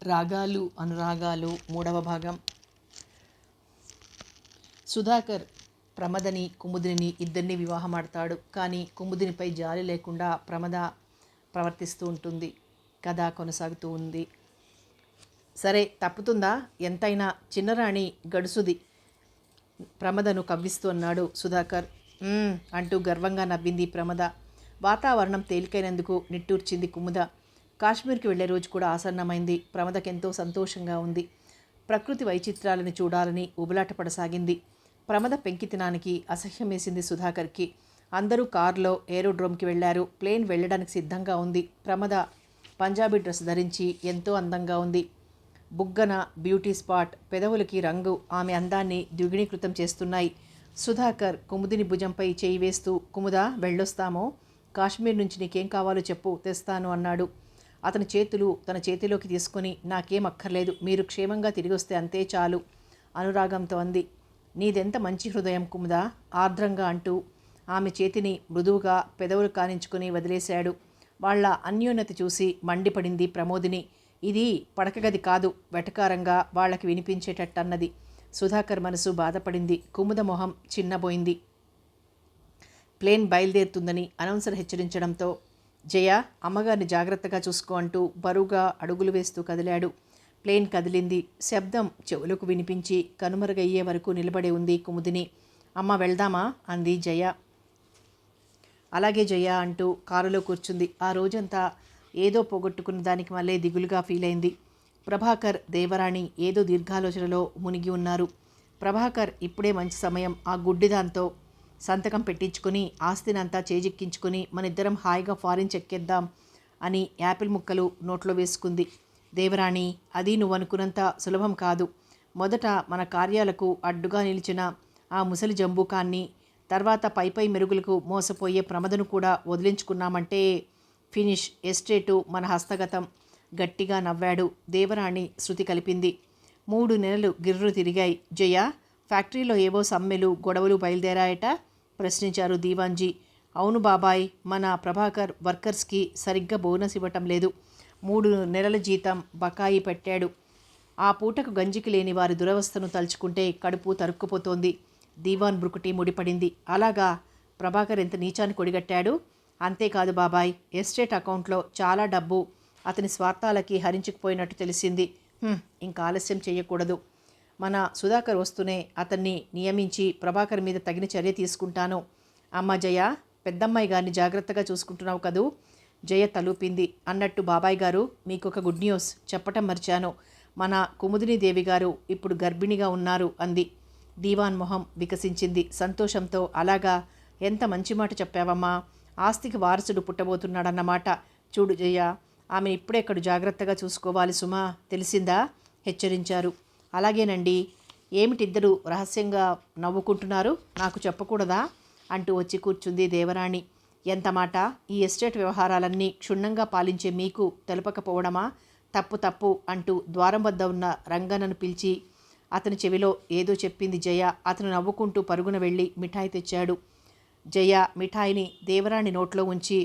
రాగాలు అనురాగాలు మూడవ భాగం. సుధాకర్ ప్రమదని కుముదిని ఇద్దరిని వివాహమాడతాడు. కానీ కుముదినిపై జాలి లేకుండా ప్రమద ప్రవర్తిస్తూ ఉంటుంది. కథ కొనసాగుతూ ఉంది. సరే తప్పుతుందా, ఎంతైనా చిన్నరాణి గడుసుది ప్రమదను కవ్విస్తూ అన్నాడు సుధాకర్. అంటూ గర్వంగా నవ్వింది ప్రమద. వాతావరణం తేలికైనందుకు నిట్టూర్చింది కుముద. కాశ్మీర్కి వెళ్లే రోజు కూడా ఆసన్నమైంది. ప్రమదకెంతో సంతోషంగా ఉంది. ప్రకృతి వైచిత్రాలను చూడాలని ఉబలాటపడసాగింది. ప్రమద పెంకితనానికి అసహ్యం వేసింది సుధాకర్కి. అందరూ కారులో ఏరోడ్రోమ్కి వెళ్లారు. ప్లేన్ వెళ్ళడానికి సిద్ధంగా ఉంది. ప్రమద పంజాబీ డ్రెస్ ధరించి ఎంతో అందంగా ఉంది. బుగ్గన బ్యూటీ స్పాట్, పెదవులకి రంగు ఆమె అందాన్ని ద్విగుణీకృతం చేస్తున్నాయి. సుధాకర్ కుముదిని భుజంపై చేయి వేస్తూ, కుముద వెళ్ళొస్తామో, కాశ్మీర్ నుంచి నీకేం కావాలో చెప్పు, తెస్తాను అన్నాడు. అతని చేతులు తన చేతిలోకి తీసుకుని, నాకేం అక్కర్లేదు, మీరు క్షేమంగా తిరిగి వస్తే అంతే చాలు అనురాగంతో అంది. నీదెంత మంచి హృదయం కుముద, ఆర్ద్రంగా అంటూ ఆమె చేతిని మృదువుగా పెదవులు కానించుకుని వదిలేశాడు. వాళ్ల అన్యోన్యత చూసి మండిపడింది ప్రమోదిని. ఇది పడకగది కాదు, వెటకారంగా వాళ్లకి వినిపించేటట్టన్నది. సుధాకర్ మనసు బాధపడింది. కుముద మొహం చిన్నబోయింది. ప్లేన్ బయలుదేరుతుందని అనౌన్సర్ హెచ్చరించడంతో జయ అమ్మగారిని జాగ్రత్తగా చూసుకో అంటూ బరువుగా అడుగులు వేస్తూ కదిలాడు. ప్లేన్ కదిలింది. శబ్దం చెవులకు వినిపించి కనుమరుగయ్యే వరకు నిలబడి ఉంది కుముదిని. అమ్మ వెళ్దామా అంది జయ. అలాగే జయ అంటూ కారులో కూర్చుంది. ఆ రోజంతా ఏదో పోగొట్టుకున్న దానికి మళ్ళీ దిగులుగా ఫీల్ అయింది. ప్రభాకర్, దేవరాణి ఏదో దీర్ఘాలోచనలో మునిగి ఉన్నారు. ప్రభాకర్ ఇప్పుడే మంచి సమయం, ఆ గుడ్డిదాంతో సంతకం పెట్టించుకుని ఆస్తినంతా చేజిక్కించుకుని మనిద్దరం హాయిగా ఫారిన్ చెక్కేద్దాం అని యాపిల్ ముక్కలు నోట్లో వేసుకుంది. దేవరాణి, అది నువ్వనుకున్నంత సులభం కాదు. మొదట మన కార్యాలకు అడ్డుగా నిలిచిన ఆ ముసలి జంబూకాన్ని, తర్వాత పై మెరుగులకు మోసపోయే ప్రమదను కూడా వదిలించుకున్నామంటే ఫినిష్, ఎస్టేటు మన హస్తగతం. గట్టిగా నవ్వాడు. దేవరాణి శృతి కలిపింది. 3 నెలలు గిర్రు తిరిగాయి. జయ, ఫ్యాక్టరీలో ఏవో సమ్మెలు గొడవలు బయలుదేరాయట ప్రశ్నించారు దీవాన్జీ. అవును బాబాయ్, మన ప్రభాకర్ వర్కర్స్కి సరిగ్గా బోనస్ ఇవ్వటం లేదు. 3 నెలల జీతం బకాయి పెట్టాడు. ఆ పూటకు గంజికి లేని వారి దురవస్థను తలుచుకుంటే కడుపు తరుక్కుపోతోంది. దీవాన్ బ్రుకుటి ముడిపడింది. అలాగా, ప్రభాకర్ ఎంత నీచాన్ని కొడిగట్టాడు. అంతేకాదు బాబాయ్, ఎస్టేట్ అకౌంట్లో చాలా డబ్బు అతని స్వార్థాలకి హరించుకుపోయినట్టు తెలిసింది. ఇంకా ఆలస్యం చేయకూడదు. మన సుధాకర్ వస్తూనే అతన్ని నియమించి ప్రభాకర్ మీద తగిన చర్య తీసుకుంటాను. అమ్మ జయ, పెద్దమ్మాయి గారిని జాగ్రత్తగా చూసుకుంటున్నావు కదూ? జయ తలూపింది. అన్నట్టు బాబాయ్ గారు, మీకొక గుడ్ న్యూస్ చెప్పటం మర్చాను. మన కుముదిని దేవి గారు ఇప్పుడు గర్భిణిగా ఉన్నారు అంది. దీవాన్ మొహం వికసించింది సంతోషంతో. అలాగా, ఎంత మంచి మాట చెప్పావమ్మా. ఆస్తికి వారసుడు పుట్టబోతున్నాడన్నమాట. చూడు జయ, ఆమె ఇప్పుడెక్కడు జాగ్రత్తగా చూసుకోవాలి సుమా, తెలిసిందా? హెచ్చరించారు. అలాగేనండి. ఏమిటిద్దరు రహస్యంగా నవ్వుకుంటున్నారు, నాకు చెప్పకూడదా అంటూ వచ్చి కూర్చుంది దేవరాణి. ఎంత మాట, ఈ ఎస్టేట్ వ్యవహారాలన్నీ క్షుణ్ణంగా పాలించే మీకు తెలపకపోవడమా? తప్పు అంటూ ద్వారం వద్ద ఉన్న రంగన్నను పిలిచి అతని చెవిలో ఏదో చెప్పింది జయ. అతను నవ్వుకుంటూ పరుగున వెళ్ళి మిఠాయి తెచ్చాడు. జయ మిఠాయిని దేవరాణి నోట్లో ఉంచి,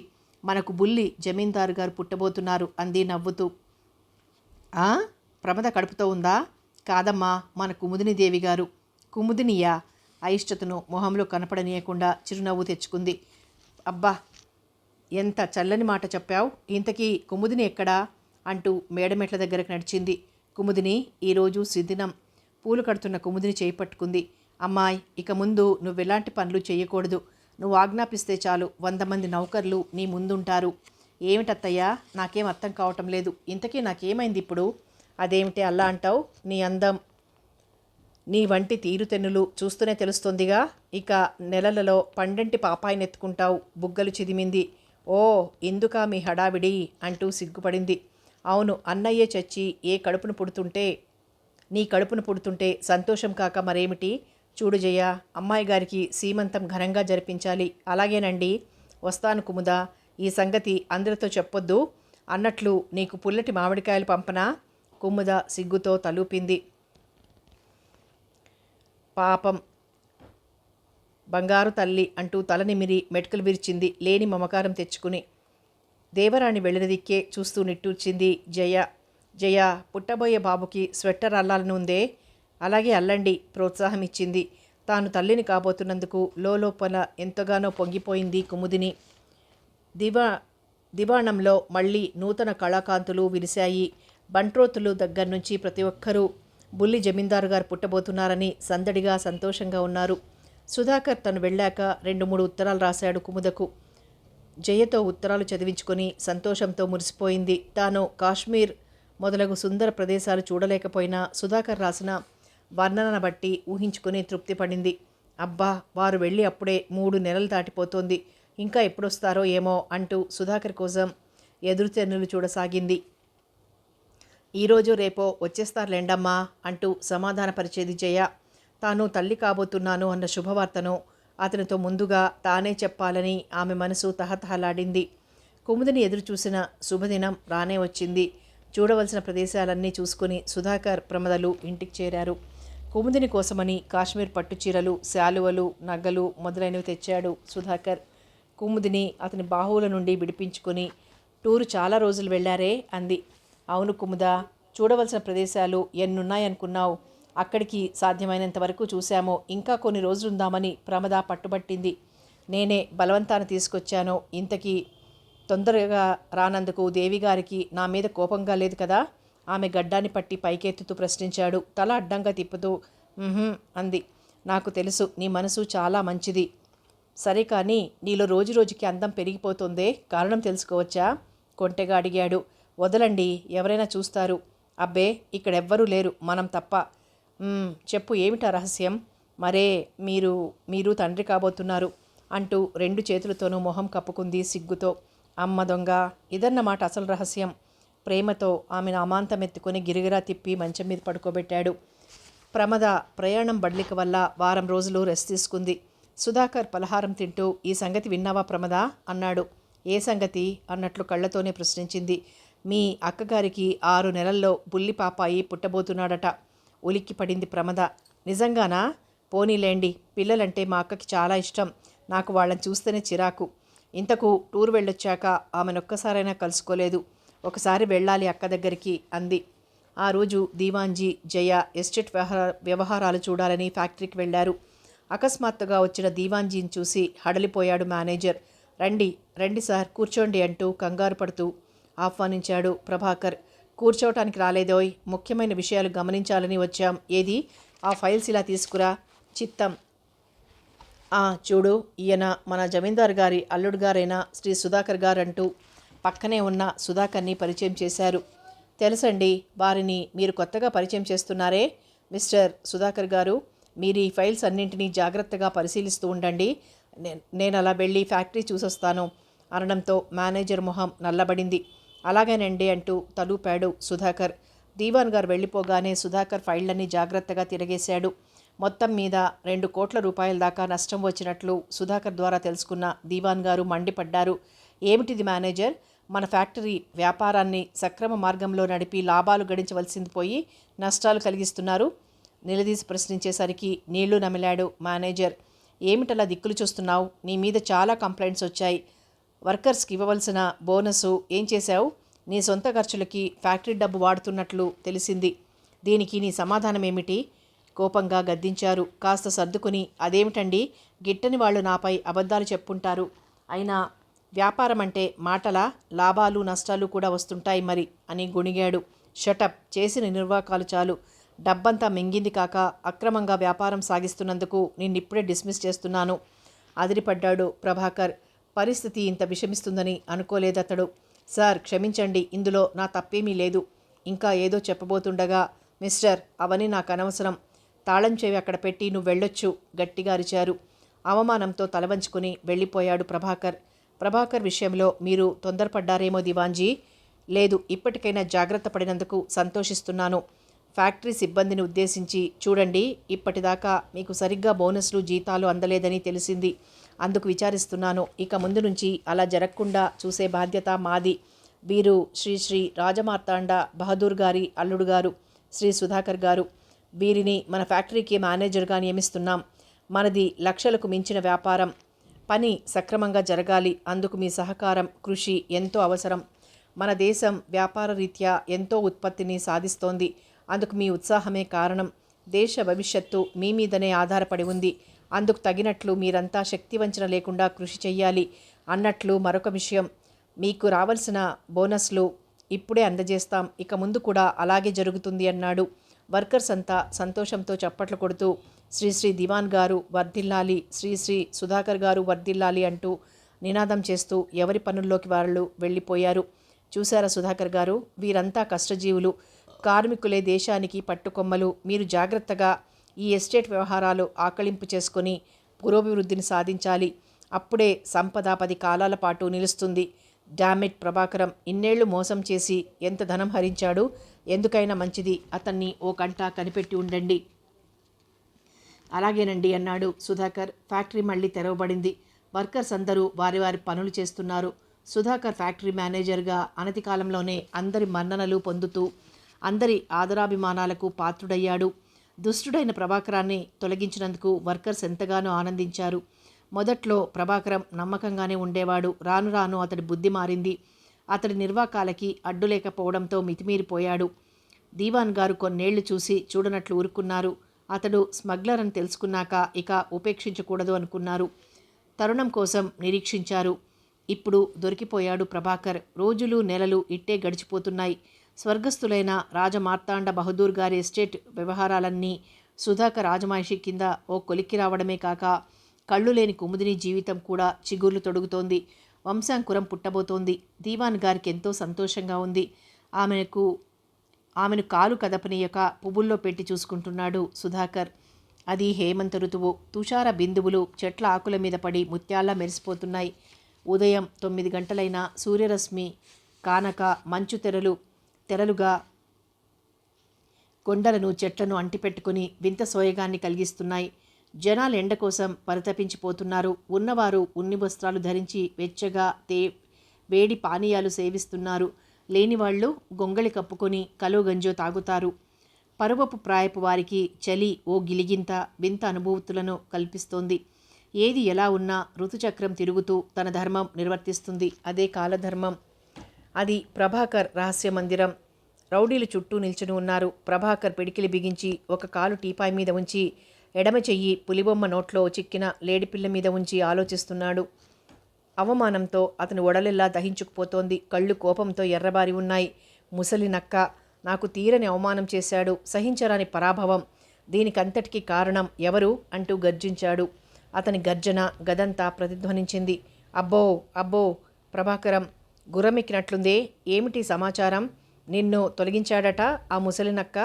మనకు బుల్లి జమీందారు గారు పుట్టబోతున్నారు అంది నవ్వుతూ. ప్రమద కడుపుతో ఉందా? కాదమ్మా, మన కుముదిని దేవి గారు. కుముదినియా? అయిష్టతను మొహంలో కనపడనీయకుండా చిరునవ్వు తెచ్చుకుంది. అబ్బా, ఎంత చల్లని మాట చెప్పావు. ఇంతకీ కుముదిని ఎక్కడా అంటూ మేడమెట్ల దగ్గరకు నడిచింది. కుముదిని ఈరోజు సిద్దినం. పూలు కడుతున్న కుముదిని చేయి పట్టుకుంది. అమ్మాయి, ఇక ముందు నువ్వెలాంటి పనులు చేయకూడదు. నువ్వు ఆజ్ఞాపిస్తే చాలు 100 మంది నౌకర్లు నీ ముందుంటారు. ఏమిటత్తయ్యా, నాకేం అర్థం కావటం లేదు. ఇంతకీ నాకేమైంది ఇప్పుడు? అదేమిటి అల్లా అంటావు? నీ అందం, నీ వంటి తీరుతెన్నులు చూస్తూనే తెలుస్తోందిగా. ఇక నెలలలో పండంటి పాపాయిని ఎత్తుకుంటావు. బుగ్గలు చిదిమింది. ఓ, ఇందుకా మీ హడావిడి అంటూ సిగ్గుపడింది. అవును, అన్నయ్యే చచ్చి నీ కడుపును పుడుతుంటే సంతోషం కాక మరేమిటి? చూడు జయ, అమ్మాయి గారికి సీమంతం ఘనంగా జరిపించాలి. అలాగేనండి, వస్తాను కుముద. ఈ సంగతి అందరితో చెప్పొద్దు. అన్నట్లు నీకు పుల్లటి మామిడికాయలు పంపనా? కుముద సిగ్గుతో తలూపింది. పాపం, బంగారు తల్లి అంటూ తల నిమిరి మెటుకలు విరిచింది లేని మమకారం తెచ్చుకుని. దేవరాణి వెళ్ళిన దిక్కే చూస్తూ నిట్టూర్చింది జయ. జయ పుట్టబోయే బాబుకి స్వెట్టర్ అల్లాలనుందే. అలాగే అల్లండి ప్రోత్సాహం ఇచ్చింది. తాను తల్లిని కాబోతున్నందుకు లోపల ఎంతగానో పొంగిపోయింది కుముదిని. దివా దివాణంలో మళ్ళీ నూతన కళాకాంతులు విరిశాయి. బంట్రోతులు దగ్గర నుంచి ప్రతి ఒక్కరూ బుల్లి జమీందారు గారు పుట్టబోతున్నారని సందడిగా సంతోషంగా ఉన్నారు. సుధాకర్ తను వెళ్ళాక 2-3 ఉత్తరాలు రాశాడు కుముదకు. జయతో ఉత్తరాలు చదివించుకొని సంతోషంతో మురిసిపోయింది. తాను కాశ్మీర్ మొదలగు సుందర ప్రదేశాలు చూడలేకపోయినా సుధాకర్ రాసిన వర్ణనను బట్టి ఊహించుకుని తృప్తి పడింది. అబ్బా, వారు వెళ్ళి అప్పుడే 3 నెలలు దాటిపోతోంది. ఇంకా ఎప్పుడొస్తారో ఏమో అంటూ సుధాకర్ కోసం ఎదురుతెన్నులు చూడసాగింది. ఈరోజు రేపో వచ్చేస్తారులేండమ్మా అంటూ సమాధానపరిచేది జయ. తాను తల్లి కాబోతున్నాను అన్న శుభవార్తను అతనితో ముందుగా తానే చెప్పాలని ఆమె మనసు తహతహలాడింది. కుముదిని ఎదురుచూసిన శుభదినం రానే వచ్చింది. చూడవలసిన ప్రదేశాలన్నీ చూసుకుని సుధాకర్ ప్రమదలు ఇంటికి చేరారు. కుముదిని కోసమని కాశ్మీర్ పట్టుచీరలు, శాలువలు, నగలు మొదలైనవి తెచ్చాడు సుధాకర్. కుముదిని అతని బాహువుల నుండి విడిపించుకొని, టూరు చాలా రోజులు వెళ్ళారే అంది. అవును కుముదా, చూడవలసిన ప్రదేశాలు ఎన్నున్నాయనుకున్నావు? అక్కడికి సాధ్యమైనంత వరకు చూశాము. ఇంకా కొన్ని రోజులుందామని ప్రమద పట్టుబట్టింది. నేనే బలవంతాన తీసుకొచ్చాను. ఇంతకీ తొందరగా రానందుకు దేవిగారికి నా మీద కోపంగా లేదు కదా? ఆమె గడ్డాన్ని పట్టి పైకెత్తుతూ ప్రశ్నించాడు. తల అడ్డంగా తిప్పుతూ అంది. నాకు తెలుసు, నీ మనసు చాలా మంచిది. సరే కానీ నీలో రోజురోజుకి అందం పెరిగిపోతుందే, కారణం తెలుసుకోవచ్చా? కొంటెగా అడిగాడు. వదలండి, ఎవరైనా చూస్తారు. అబ్బే, ఇక్కడెవ్వరూ లేరు, మనం తప్ప. చెప్పు, ఏమిటా రహస్యం? మరే మీరు తండ్రి కాబోతున్నారు అంటూ 2 చేతులతోనూ మొహం కప్పుకుంది సిగ్గుతో. అమ్మ దొంగ, ఇదన్నమాట అసలు రహస్యం. ప్రేమతో ఆమెను అమాంతమెత్తుకొని గిరిగిరా తిప్పి మంచం మీద పడుకోబెట్టాడు. ప్రమద ప్రయాణం బడ్లిక వల్ల వారం రోజులు రెస్ట్ తీసుకుంది. సుధాకర్ పలహారం తింటూ, ఈ సంగతి విన్నావా ప్రమద అన్నాడు. ఏ సంగతి అన్నట్లు కళ్ళతోనే ప్రశ్నించింది. మీ అక్కగారికి 6 నెలల్లో బుల్లి పాపాయి పుట్టబోతున్నాడట. ఉలిక్కి పడింది ప్రమద. నిజంగానా? పోనీలేండి, పిల్లలంటే మా అక్కకి చాలా ఇష్టం. నాకు వాళ్ళని చూస్తేనే చిరాకు. ఇంతకు టూర్ వెళ్ళొచ్చాక ఆమెనొక్కసారైనా కలుసుకోలేదు. ఒకసారి వెళ్ళాలి అక్క దగ్గరికి అంది. ఆ రోజు దీవాన్జీ, జయ ఎస్టేట్ వ్యవహారాలు చూడాలని ఫ్యాక్టరీకి వెళ్లారు. అకస్మాత్తుగా వచ్చిన దీవాన్జీని చూసి హడలిపోయాడు మేనేజర్. రండి రండి సార్, కూర్చోండి అంటూ కంగారు పడుతూ ఆహ్వానించాడు ప్రభాకర్. కూర్చోవటానికి రాలేదోయ్, ముఖ్యమైన విషయాలు గమనించాలని వచ్చాం. ఏది ఆ ఫైల్స్ ఇలా తీసుకురా. చిత్తం. చూడు, ఈయన మన జమీందారు గారి అల్లుడు గారైన శ్రీ సుధాకర్ గారు అంటూ పక్కనే ఉన్న సుధాకర్ని పరిచయం చేశారు. తెలుసండి, వారిని మీరు కొత్తగా పరిచయం చేస్తున్నారే మిస్టర్ సుధాకర్ గారు. మీరు ఈ ఫైల్స్ అన్నింటినీ జాగ్రత్తగా పరిశీలిస్తూ ఉండండి. నేను అలా వెళ్ళి ఫ్యాక్టరీ చూసొస్తాను అనడంతో మేనేజర్ మొహం నల్లబడింది. అలాగేనండి అంటూ తలూపాడు సుధాకర్. దీవాన్ గారు వెళ్ళిపోగానే సుధాకర్ ఫైళ్లన్నీ జాగ్రత్తగా తిరగేశాడు. మొత్తం మీద 2 కోట్ల రూపాయల దాకా నష్టం వచ్చినట్లు సుధాకర్ ద్వారా తెలుసుకున్న దీవాన్ గారు మండిపడ్డారు. ఏమిటిది మేనేజర్, మన ఫ్యాక్టరీ వ్యాపారాన్ని సక్రమ మార్గంలో నడిపి లాభాలు గడించవలసింది పోయి నష్టాలు కలిగిస్తున్నారు? నిలదీసి ప్రశ్నించేసరికి నీళ్లు నమిలాడు మేనేజర్. ఏమిటలా దిక్కులు చూస్తున్నావు? నీ మీద చాలా కంప్లైంట్స్ వచ్చాయి. వర్కర్స్కి ఇవ్వవలసిన బోనసు ఏం చేశావు? నీ సొంత ఖర్చులకి ఫ్యాక్టరీ డబ్బు వాడుతున్నట్లు తెలిసింది. దీనికి నీ సమాధానం ఏమిటి? కోపంగా గద్దించారు. కాస్త సర్దుకుని, అదేమిటండి, గిట్టని వాళ్ళు నాపై అబద్ధాలు చెప్పుంటారు. అయినా వ్యాపారం అంటే మాటలా? లాభాలు నష్టాలు కూడా వస్తుంటాయి మరి అని గొణిగాడు. షటప్, చేసిన నిర్వాకాలు చాలు. డబ్బంతా మింగింది కాక అక్రమంగా వ్యాపారం సాగిస్తున్నందుకు నిన్నిప్పుడే డిస్మిస్ చేస్తున్నాను అదిరిపడ్డాడు ప్రభాకర్. పరిస్థితి ఇంత విషమిస్తుందని అనుకోలేదతడు. సార్ క్షమించండి, ఇందులో నా తప్పేమీ లేదు. ఇంకా ఏదో చెప్పబోతుండగా, మిస్టర్, అవన్నీ నాకు అనవసరం. తాళం చెవి అక్కడ పెట్టి నువ్వు వెళ్ళొచ్చు గట్టిగా అరిచారు. అవమానంతో తలవంచుకుని వెళ్ళిపోయాడు ప్రభాకర్. ప్రభాకర్ విషయంలో మీరు తొందరపడ్డారేమో దివాన్జీ. లేదు, ఇప్పటికైనా జాగ్రత్త పడినందుకు సంతోషిస్తున్నాను. ఫ్యాక్టరీ సిబ్బందిని ఉద్దేశించి, చూడండి, ఇప్పటిదాకా మీకు సరిగ్గా బోనస్లు జీతాలు అందలేదని తెలిసింది. అందుకు విచారిస్తున్నాను. ఇక ముందు నుంచి అలా జరగకుండా చూసే బాధ్యత మాది. వీరు శ్రీ రాజమార్తాండ బహదూర్ గారి అల్లుడు గారు శ్రీ సుధాకర్ గారు. వీరిని మన ఫ్యాక్టరీకి మేనేజర్గా నియమిస్తున్నాం. మనది లక్షలకు మించిన వ్యాపారం. పని సక్రమంగా జరగాలి. అందుకు మీ సహకారం, కృషి ఎంతో అవసరం. మన దేశం వ్యాపార రీత్యా ఎంతో ఉత్పత్తిని సాధిస్తోంది. అందుకు మీ ఉత్సాహమే కారణం. దేశ భవిష్యత్తు మీ మీదనే ఆధారపడి ఉంది. అందుకు తగినట్లు మీరంతా శక్తివంచన లేకుండా కృషి చెయ్యాలి. అన్నట్లు మరొక విషయం, మీకు రావాల్సిన బోనస్లు ఇప్పుడే అందజేస్తాం. ఇక ముందు కూడా అలాగే జరుగుతుంది అన్నాడు. వర్కర్స్ అంతా సంతోషంతో చప్పట్లు కొడుతూ శ్రీ శ్రీ దివాన్ గారు వర్ధిల్లాలి, శ్రీ శ్రీ సుధాకర్ గారు వర్ధిల్లాలి అంటూ నినాదం చేస్తూ ఎవరి పనుల్లోకి వాళ్ళు వెళ్ళిపోయారు. చూశారా సుధాకర్ గారు, వీరంతా కష్టజీవులు, కార్మికులే దేశానికి పట్టుకొమ్మలు. మీరు జాగ్రత్తగా ఈ ఎస్టేట్ వ్యవహారాలు ఆకళింపు చేసుకొని పురోభివృద్ధిని సాధించాలి. అప్పుడే సంపద 10 కాలాల పాటు నిలుస్తుంది. డామిట్ ప్రభాకరం ఇన్నేళ్లు మోసం చేసి ఎంత ధనం హరించాడు. ఎందుకైనా మంచిది అతన్ని ఓ కంట కనిపెట్టి ఉండండి. అలాగేనండి అన్నాడు సుధాకర్. ఫ్యాక్టరీ మళ్ళీ తెరవబడింది. వర్కర్స్ అందరూ వారి వారి పనులు చేస్తున్నారు. సుధాకర్ ఫ్యాక్టరీ మేనేజర్గా అనతి కాలంలోనే అందరి మన్ననలు పొందుతూ అందరి ఆదరాభిమానాలకు పాత్రుడయ్యాడు. దుష్టుడైన ప్రభాకరాన్ని తొలగించినందుకు వర్కర్స్ ఎంతగానో ఆనందించారు. మొదట్లో ప్రభాకరం నమ్మకంగానే ఉండేవాడు. రాను రాను అతడి బుద్ధి మారింది. అతడి నిర్వాకాలకి అడ్డు లేకపోవడంతో మితిమీరిపోయాడు. దీవాన్ గారు కొన్నేళ్లు చూసి చూడనట్లు ఊరుకున్నారు. అతడు స్మగ్లర్ అని తెలుసుకున్నాక ఇక ఉపేక్షించకూడదు అనుకున్నారు. తరుణం కోసం నిరీక్షించారు. ఇప్పుడు దొరికిపోయాడు ప్రభాకర్. రోజులు నెలలు ఇట్టే గడిచిపోతున్నాయి. స్వర్గస్థులైన రాజమార్తాండ బహదూర్ గారి ఎస్టేట్ వ్యవహారాలన్నీ సుధాకర్ రాజమాయిషి కింద ఓ కొలిక్కి రావడమే కాక కళ్ళు లేని కుముదిని జీవితం కూడా చిగుర్లు తొడుగుతోంది. వంశాంకురం పుట్టబోతోంది. దీవాన్ గారికి ఎంతో సంతోషంగా ఉంది. ఆమెను కాలు కదపనీయక పువ్వుల్లో పెట్టి చూసుకుంటున్నాడు సుధాకర్. అది హేమంత ఋతువు. తుషార బిందువులు చెట్ల ఆకుల మీద పడి ముత్యాల్లా మెరిసిపోతున్నాయి. ఉదయం 9 గంటలైనా సూర్యరశ్మి కానక మంచు తెరలుగా కొండలను చెట్లను అంటిపెట్టుకుని వింత సోయగాన్ని కలిగిస్తున్నాయి. జనాలు ఎండ కోసం పరితపించిపోతున్నారు. ఉన్నవారు ఉన్ని వస్త్రాలు ధరించి వెచ్చగా వేడి పానీయాలు సేవిస్తున్నారు. లేనివాళ్లు గొంగళి కప్పుకొని కలో గంజో తాగుతారు. పరువపు ప్రాయపు వారికి చలి ఓ గిలిగింత వింత అనుభూతులను కల్పిస్తోంది. ఏది ఎలా ఉన్నా ఋతుచక్రం తిరుగుతూ తన ధర్మం నిర్వర్తిస్తుంది. అదే కాలధర్మం. అది ప్రభాకర్ రహస్య మందిరం. రౌడీలు చుట్టూ నిల్చుని ఉన్నారు. ప్రభాకర్ పిడికిలి బిగించి ఒక కాలు టీపాయ్ మీద ఉంచి ఎడమ చెయ్యి పులిబొమ్మ నోట్లో చిక్కిన లేడిపిల్ల మీద ఉంచి ఆలోచిస్తున్నాడు. అవమానంతో అతని ఒడలెల్లా దహించుకుపోతోంది. కళ్ళు కోపంతో ఎర్రబారి ఉన్నాయి. ముసలి నక్క నాకు తీరని అవమానం చేశాడు. సహించరాని పరాభవం. దీనికంతటికీ కారణం ఎవరు అంటూ గర్జించాడు. అతని గర్జన గదంతా ప్రతిధ్వనించింది. అబ్బో అబ్బో ప్రభాకరం గుర్రమెక్కినట్లుందే. ఏమిటి సమాచారం? నిన్ను తొలగించాడట ఆ ముసలినక్క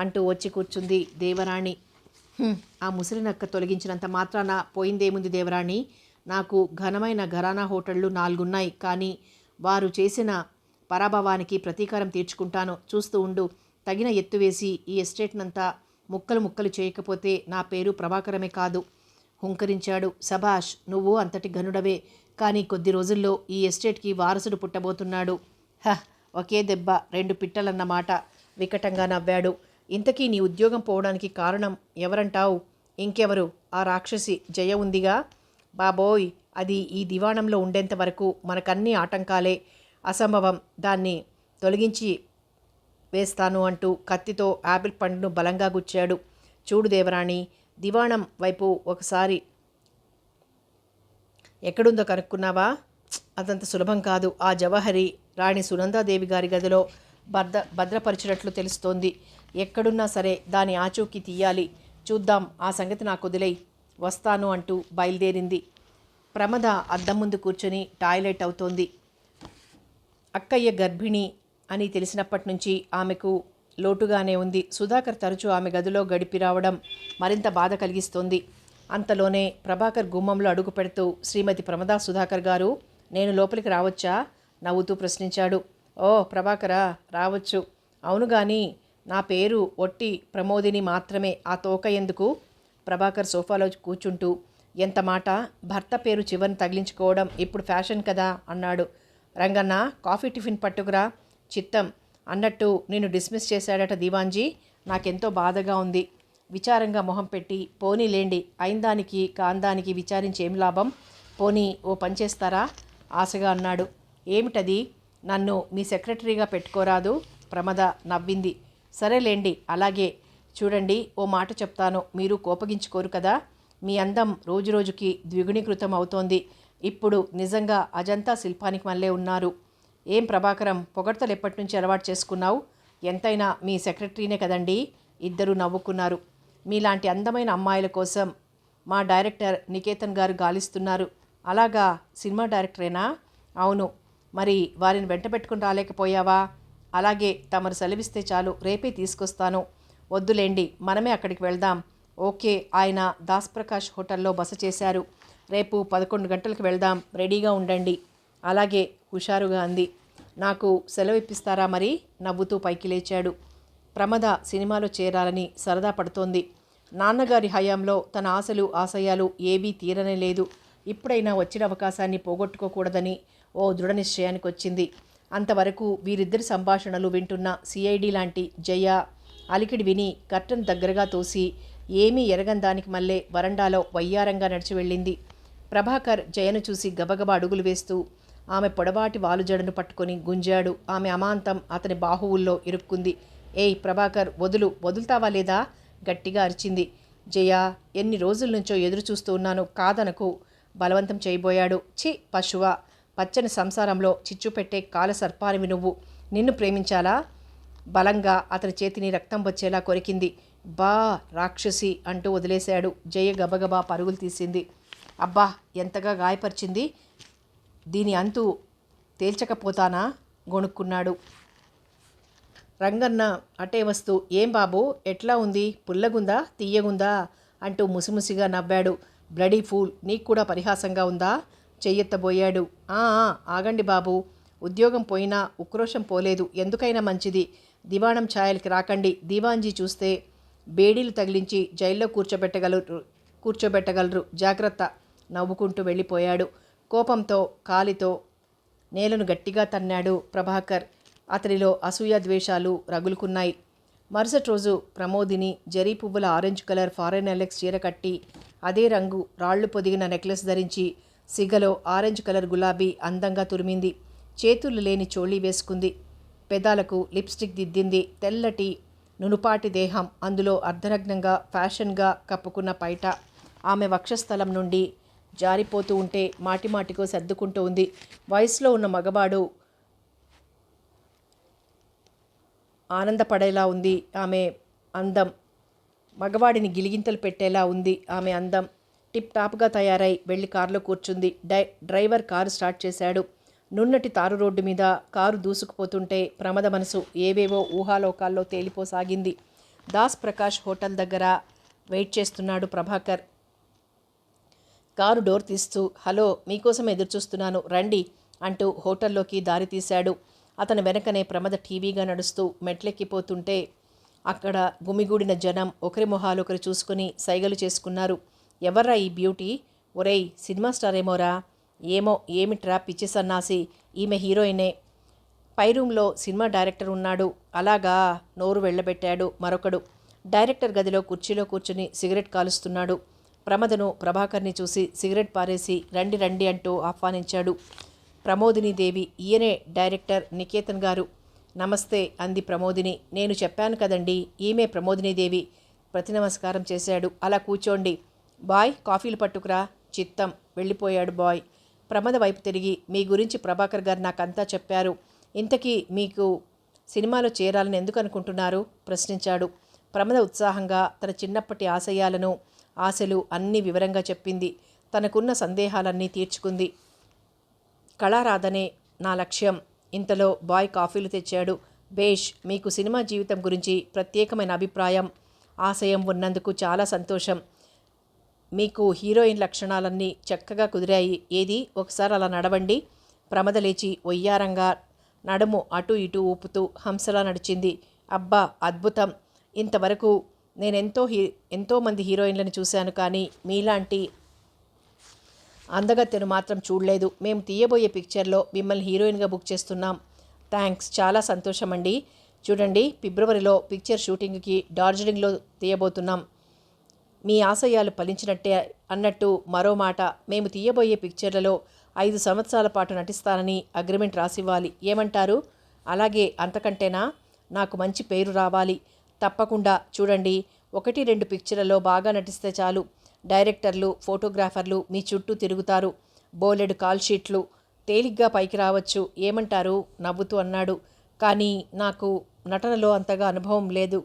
అంటూ వచ్చి కూర్చుంది దేవరాణి. ఆ ముసలినక్క తొలగించినంత మాత్రాన పోయిందేముంది దేవరాణి? నాకు ఘనమైన ఘరానా హోటళ్ళు 4 ఉన్నాయి. కానీ వారు చేసిన పరాభవానికి ప్రతీకారం తీర్చుకుంటాను. చూస్తూ ఉండు. తగిన ఎత్తు వేసి ఈ ఎస్టేట్నంతా ముక్కలు ముక్కలు చేయకపోతే నా పేరు ప్రభాకరమే కాదు. హుంకరించాడు. సభాష్, నువ్వు అంతటి ఘనుడవే. కానీ కొద్ది రోజుల్లో ఈ ఎస్టేట్కి వారసుడు పుట్టబోతున్నాడు. ఒకే దెబ్బ 2 పిట్టలన్నమాట. వికటంగా నవ్వాడు. ఇంతకీ నీ ఉద్యోగం పోవడానికి కారణం ఎవరంటావు? ఇంకెవరు? ఆ రాక్షసి జయ ఉందిగా. బాబోయ్, అది ఈ దివాణంలో ఉండేంత వరకు మనకన్నీ ఆటంకాలే. అసంభవం. దాన్ని తొలగించి వేస్తాను అంటూ కత్తితో యాపిల్ పండును బలంగా గుచ్చాడు. చూడు దేవరాణి, దివాణం వైపు ఒకసారి ఎక్కడుందో కనుక్కున్నావా? అదంత సులభం కాదు. ఆ జవహరి రాణి సునందాదేవి గారి గదిలో భద్రపరిచినట్లు తెలుస్తోంది. ఎక్కడున్నా సరే దాని ఆచూకీ తీయాలి. చూద్దాం, ఆ సంగతి నాకు వదిలేయ్. వస్తాను అంటూ బయలుదేరింది. ప్రమద అద్దం ముందు కూర్చొని టాయిలెట్ అవుతోంది. అక్కయ్య గర్భిణి అని తెలిసినప్పటి నుంచి ఆమెకు లోటుగానే ఉంది. సుధాకర్ తరచూ ఆమె గదిలో గడిపి రావడం మరింత బాధ కలిగిస్తోంది. అంతలోనే ప్రభాకర్ గుమ్మంలో అడుగు పెడుతూ, శ్రీమతి ప్రమదా సుధాకర్ గారు, నేను లోపలికి రావచ్చా? నవ్వుతూ ప్రశ్నించాడు. ఓ ప్రభాకరా, రావచ్చు. అవును గాని నా పేరు ఒట్టి ప్రమోదిని మాత్రమే. ఆ తోక ఎందుకు? ప్రభాకర్ సోఫాలో కూర్చుంటూ, ఎంత మాట, భర్త పేరు చివరిని తగిలించుకోవడం ఇప్పుడు ఫ్యాషన్ కదా అన్నాడు. రంగన్న, కాఫీ టిఫిన్ పట్టుకురా. చిత్తం. అన్నట్టు నిన్ను డిస్మిస్ చేశాడట దీవాన్జీ. నాకెంతో బాధగా ఉంది. విచారంగా మొహం పెట్టి, పోనీలేండి, అయిందానికి కాందానికి విచారించి ఏం లాభం? పోనీ ఓ పని చేస్తారా? ఆశగా అన్నాడు. ఏమిటది? నన్ను మీ సెక్రటరీగా పెట్టుకోరాదు? ప్రమద నవ్వింది. సరేలేండి, అలాగే. చూడండి, ఓ మాట చెప్తాను, మీరు కోపగించుకోరు కదా? మీ అందం రోజురోజుకి ద్విగుణీకృతం అవుతోంది. ఇప్పుడు నిజంగా అజంతా శిల్పానికి మళ్ళీ ఉన్నారు. ఏం ప్రభాకరం, పొగడ్తలు ఎప్పటి నుంచి అలవాటు చేసుకున్నావు? ఎంతైనా మీ సెక్రటరీనే కదండి. ఇద్దరు నవ్వుకున్నారు. మీలాంటి అందమైన అమ్మాయిల కోసం మా డైరెక్టర్ నికేతన్ గారు గాలిస్తున్నారు. అలాగా, సినిమా డైరెక్టరేనా? అవును. మరి వారిని వెంట పెట్టుకుని రాలేకపోయావా? అలాగే, తమరు సెలవిస్తే చాలు, రేపే తీసుకొస్తాను. వద్దులేండి, మనమే అక్కడికి వెళ్దాం. ఓకే. ఆయన దాస్ప్రకాష్ హోటల్లో బస చేశారు. రేపు 11 గంటలకు వెళ్దాం, రెడీగా ఉండండి. అలాగే, హుషారుగా అంది. నాకు సెలవు ఇప్పిస్తారా మరి? నవ్వుతూ పైకి లేచాడు. ప్రమద సినిమాలో చేరాలని సరదా పడుతోంది. నాన్నగారి హయాంలో తన ఆశలు ఆశయాలు ఏవీ తీరనే లేదు. ఇప్పుడైనా వచ్చిన అవకాశాన్ని పోగొట్టుకోకూడదని ఓ దృఢ నిశ్చయానికి వచ్చింది. అంతవరకు వీరిద్దరి సంభాషణలు వింటున్న సిఐడి లాంటి జయ అలికిడి విని కర్టన్ దగ్గరగా తోసి ఏమీ ఎరగందానికి మళ్ళీ వరండాలో వయ్యారంగా నడిచి వెళ్ళింది. ప్రభాకర్ జయను చూసి గబగబా అడుగులు వేస్తూ ఆమె పొడవాటి వాలుజడను పట్టుకొని గుంజాడు. ఆమె అమాంతం అతని బాహువుల్లో ఇరుక్కుంది. ఏయ్ ప్రభాకర్, వదులుతావా లేదా? గట్టిగా అరిచింది. జయ, ఎన్ని రోజుల నుంచో ఎదురు చూస్తూ ఉన్నాను, కాదనకు. బలవంతం చేయబోయాడు. ఛీ పశువ, పచ్చని సంసారంలో చిచ్చు పెట్టే కాల సర్పానివి నువ్వు. నిన్ను ప్రేమించాలా? బలంగా అతని చేతిని రక్తం వచ్చేలా కొరికింది. బా రాక్షసి అంటూ వదిలేశాడు. జయ గబగబా పరుగులు తీసింది. అబ్బా, ఎంతగా గాయపరిచింది! దీని అంతు తేల్చకపోతానా? గొణుక్కున్నాడు. రంగన్న అటే వస్తూ, ఏం బాబు, ఎట్లా ఉంది? పుల్లగుందా, తీయగుందా అంటూ ముసిముసిగా నవ్వాడు. బ్లడీ ఫూల్, నీకు కూడా పరిహాసంగా ఉందా? చెయ్యెత్తబోయాడు. ఆగండి బాబు, ఉద్యోగం పోయినా ఉక్రోషం పోలేదు. ఎందుకైనా మంచిది దివాణం ఛాయలకి రాకండి. దివాన్జీ చూస్తే బేడీలు తగిలించి జైల్లో కూర్చోబెట్టగలరు. జాగ్రత్త. నవ్వుకుంటూ వెళ్ళిపోయాడు. కోపంతో కాలితో నేలను గట్టిగా తన్నాడు ప్రభాకర్. అతనిలో అసూయ ద్వేషాలు రగులుకున్నాయి. మరుసటి రోజు ప్రమోదిని జరీ పువ్వుల ఆరెంజ్ కలర్ ఫారెన్ ఎలెక్స్ చీర కట్టి, అదే రంగు రాళ్లు పొదిగిన నెక్లెస్ ధరించి, సిగలో ఆరెంజ్ కలర్ గులాబీ అందంగా తురిమింది. చేతులు లేని చోళీ వేసుకుంది. పెదాలకు లిప్స్టిక్ దిద్దింది. తెల్లటి నునుపాటి దేహం, అందులో అర్ధనగ్నంగా ఫ్యాషన్గా కప్పుకున్న పైట ఆమె వక్షస్థలం నుండి జారిపోతూ ఉంటే మాటిమాటికో సర్దుకుంటూ ఉంది. వయసులో ఉన్న మగవాడు ఆనందపడేలా ఉంది ఆమె అందం. మగవాడిని గిలిగింతలు పెట్టేలా ఉంది ఆమె అందం. టిప్ టాప్గా తయారై వెళ్ళి కారులో కూర్చుంది. డ్రైవర్ కారు స్టార్ట్ చేశాడు. నున్నటి తారు రోడ్డు మీద కారు దూసుకుపోతుంటే ప్రమద మనసు ఏవేవో ఊహాలోకాల్లో తేలిపోసాగింది. దాస్ ప్రకాష్ హోటల్ దగ్గర వెయిట్ చేస్తున్నాడు ప్రభాకర్. కారు డోర్ తీస్తూ, హలో, మీకోసం ఎదురుచూస్తున్నాను, రండి అంటూ హోటల్లోకి దారి తీశాడు. అతని వెనకనే ప్రమద టీవీగా నడుస్తూ మెట్లెక్కిపోతుంటే అక్కడ గుమిగూడిన జనం ఒకరి మొహాలు ఒకరు చూసుకుని సైగలు చేసుకున్నారు. ఎవర్రా ఈ బ్యూటీ? ఒరేయ్, సినిమా స్టార్ ఏమోరా? ఏమో, ఏమిట్రా పిచ్చి సన్నాసి, ఈమె హీరోయినే. పై రూమ్లో సినిమా డైరెక్టర్ ఉన్నాడు. అలాగా, నోరు వెళ్ళబెట్టాడు మరొకడు. డైరెక్టర్ గదిలో కుర్చీలో కూర్చుని సిగరెట్ కాలుస్తున్నాడు. ప్రమదను ప్రభాకర్ని చూసి సిగరెట్ పారేసి రండి రండి అంటూ ఆహ్వానించాడు. ప్రమోదిని దేవి, ఈయనే డైరెక్టర్ నికేతన్ గారు. నమస్తే అంది ప్రమోదిని. నేను చెప్పాను కదండి, ఈమె ప్రమోదిని దేవి. ప్రతి నమస్కారం చేశాడు. అలా కూర్చోండి. బాయ్, కాఫీలు పట్టుకురా. చిత్తం. వెళ్ళిపోయాడు బాయ్. ప్రమద వైపు తిరిగి, మీ గురించి ప్రభాకర్ గారు నాకంతా చెప్పారు. ఇంతకీ మీకు సినిమాలో చేరాలని ఎందుకు అనుకుంటున్నారు? ప్రశ్నించాడు. ప్రమద ఉత్సాహంగా తన చిన్నప్పటి ఆశలు అన్నీ వివరంగా చెప్పింది. తనకున్న సందేహాలన్నీ తీర్చుకుంది. కళారాధనే నా లక్ష్యం. ఇంతలో బాయ్ కాఫీలు తెచ్చాడు. బేష్, మీకు సినిమా జీవితం గురించి ప్రత్యేకమైన అభిప్రాయం, ఆశయం ఉన్నందుకు చాలా సంతోషం. మీకు హీరోయిన్ లక్షణాలన్నీ చక్కగా కుదిరాయి. ఏది, ఒకసారి అలా నడవండి. ప్రమద లేచి ఒయ్యారంగా నడుము అటు ఇటు ఊపుతూ హంసలా నడిచింది. అబ్బా, అద్భుతం. ఇంతవరకు ఎంతో మంది హీరోయిన్లను చూశాను, కానీ మీలాంటి అందగత్తెను మాత్రం చూడలేదు. మేము తీయబోయే పిక్చర్లో మిమ్మల్ని హీరోయిన్గా బుక్ చేస్తున్నాం. థ్యాంక్స్, చాలా సంతోషం అండి. చూడండి, ఫిబ్రవరిలో పిక్చర్ షూటింగ్కి డార్జిలింగ్లో తీయబోతున్నాం. మీ ఆశయాలు ఫలించినట్టే. అన్నట్టు మరో మాట, మేము తీయబోయే పిక్చర్లలో 5 సంవత్సరాల పాటు నటిస్తానని అగ్రిమెంట్ రాసివ్వాలి. ఏమంటారు? అలాగే, అంతకంటేనా? నాకు మంచి పేరు రావాలి. తప్పకుండా. చూడండి, 1-2 పిక్చర్లలో బాగా నటిస్తే చాలు. డైరెక్టర్లు, ఫోటోగ్రాఫర్లు మీ చుట్టూ తిరుగుతారు. బోలెడు కాల్ షీట్లు. తేలిగ్గా పైకి రావచ్చు. ఏమంటారు? నవ్వుతూ అన్నాడు. కానీ నాకు నటనలో అంతగా అనుభవం లేదు.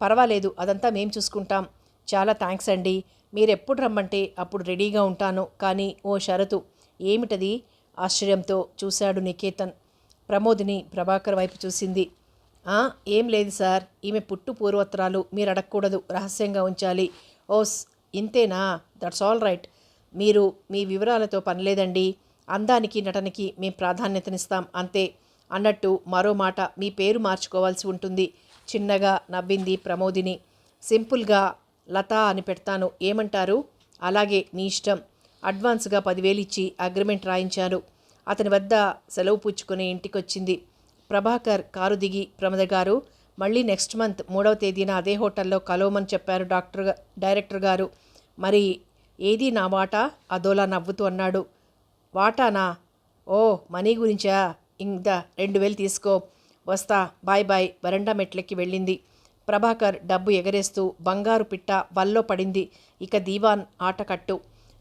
పర్వాలేదు, అదంతా మేం చూసుకుంటాం. చాలా థ్యాంక్స్ అండి. మీరెప్పుడు రమ్మంటే అప్పుడు రెడీగా ఉంటాను. కానీ ఓ షరతు. ఏమిటది? ఆశ్చర్యంతో చూశాడు నికేతన్. ప్రమోదిని ప్రభాకర్ వైపు చూసింది. ఏం లేదు సార్. ఈమె పుట్టు పూర్వోత్తరాలు మీరు అడగకూడదు. రహస్యంగా ఉంచాలి. ఓస్, ఇంతేనా? That's all right. మీరు మీ వివరాలతో పనిలేదండి. అందానికి నటనకి మేం ప్రాధాన్యతనిస్తాం అంతే. అన్నట్టు మరో మాట, మీ పేరు మార్చుకోవాల్సి ఉంటుంది. చిన్నగా నవ్వింది ప్రమోదిని. సింపుల్గా లతా అని పెడతాను. ఏమంటారు? అలాగే, మీ ఇష్టం. అడ్వాన్స్గా 10,000 ఇచ్చి అగ్రిమెంట్ రాయించాను. అతని వద్ద సెలవు పుచ్చుకుని ఇంటికొచ్చింది. ప్రభాకర్ కారు దిగి, ప్రమద గారు, మళ్ళీ నెక్స్ట్ మంత్ 3వ తేదీన అదే హోటల్లో కలవమని చెప్పారు డైరెక్టర్ గారు. మరి ఏది నా వాటా? అదోలా నవ్వుతూ అన్నాడు. వాటానా? ఓ, మనీ గురించా? ఇందా 2,000 తీసుకో. వస్తా. Bye bye. వరండా మెట్లెక్కి వెళ్ళింది. ప్రభాకర్ డబ్బు ఎగరేస్తూ బంగారు పిట్ట వల్లో పడింది. ఇక దీవాన్ ఆటకట్టు.